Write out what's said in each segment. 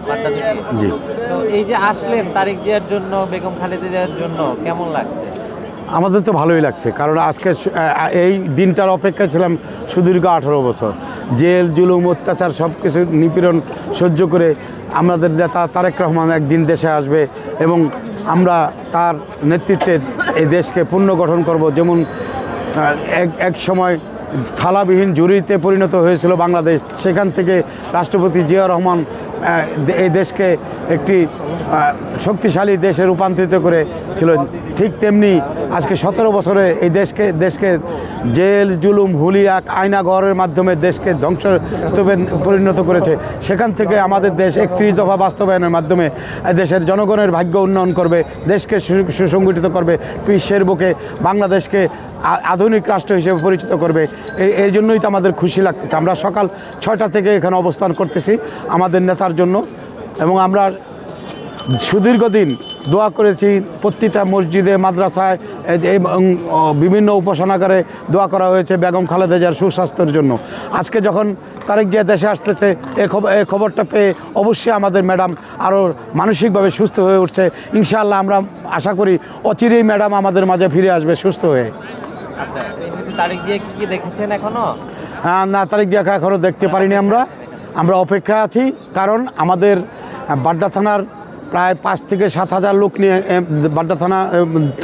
বাড্ডা থেকে। জি। তো এই যে আসলেন তারেক জিয়ার জন্য, বেগম খালেদা জিয়ার জন্য, কেমন লাগছে? আমাদের তো ভালোই লাগছে, কারণ আজকে এই দিনটার অপেক্ষা ছিলাম সুদীর্ঘ 18 বছর। জেল জুলুম অত্যাচার সব কিছু নিপীড়ন সহ্য করে আমাদের নেতা তারেক রহমান একদিন দেশে আসবে এবং আমরা তার নেতৃত্বে এই দেশকে পুনর্গঠন করব। যেমন এক সময় থালাবিহীন ঝুড়িতে পরিণত হয়েছিল বাংলাদেশ, সেখান থেকে রাষ্ট্রপতি জিয়া রহমান এই দেশকে একটি শক্তিশালী দেশে রূপান্তরিত করেছিলেন। ঠিক তেমনি আজকে 17 বছরে এই দেশকে জেল জুলুম হুলিয়া আয়নাঘরের মাধ্যমে দেশকে ধ্বংসস্তূপে পরিণত করেছে। সেখান থেকে আমাদের দেশ 31 দফা বাস্তবায়নের মাধ্যমে দেশের জনগণের ভাগ্য উন্নয়ন করবে, দেশকে সুসংগঠিত করবে, বিশ্বের বুকে বাংলাদেশকে আধুনিক রাষ্ট্র হিসেবে পরিচিত করবে। এই জন্যই তো আমাদের খুশি লাগতেছে। আমরা সকাল 6টা থেকে এখানে অবস্থান করতেছি আমাদের নেতার জন্য, এবং আমরা সুদীর্ঘদিন দোয়া করেছি। প্রতিটা মসজিদে, মাদ্রাসায় এবং বিভিন্ন উপাসনাগারে দোয়া করা হয়েছে বেগম খালেদা জিয়ার সুস্বাস্থ্যের জন্য। আজকে যখন তারেক জিয়া দেশে আসতেছে, এই খবরটা পেয়ে অবশ্যই আমাদের ম্যাডাম আরও মানসিকভাবে সুস্থ হয়ে উঠছে। ইনশাআল্লাহ আমরা আশা করি অচিরেই ম্যাডাম আমাদের মাঝে ফিরে আসবে সুস্থ হয়ে। আচ্ছা, তারেক জিয়া কি দেখেছেন এখনো? না, তারেক জিয়াকে এখনও দেখতে পারিনি। আমরা অপেক্ষা আছি, কারণ আমাদের বাড্ডা থানার প্রায় 5 থেকে 7 হাজার লোক নিয়ে বাড্ডা থানা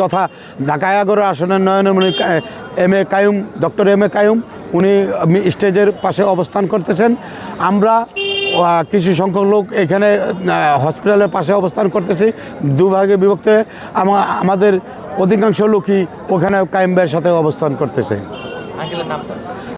তথা ঢাকা 11 আসনের নয়নমণি ডক্টর এম এ কায়ুম উনি স্টেজের পাশে অবস্থান করতেছেন। আমরা কিছু সংখ্যক লোক এখানে হসপিটালের পাশে অবস্থান করতেছি। দুভাগে বিভক্ত হয়ে আমাদের অধিকাংশ লোকই ওখানে কায়ুম ভাইয়ের সাথে অবস্থান করতেছে। আঙ্কেলের নামটা?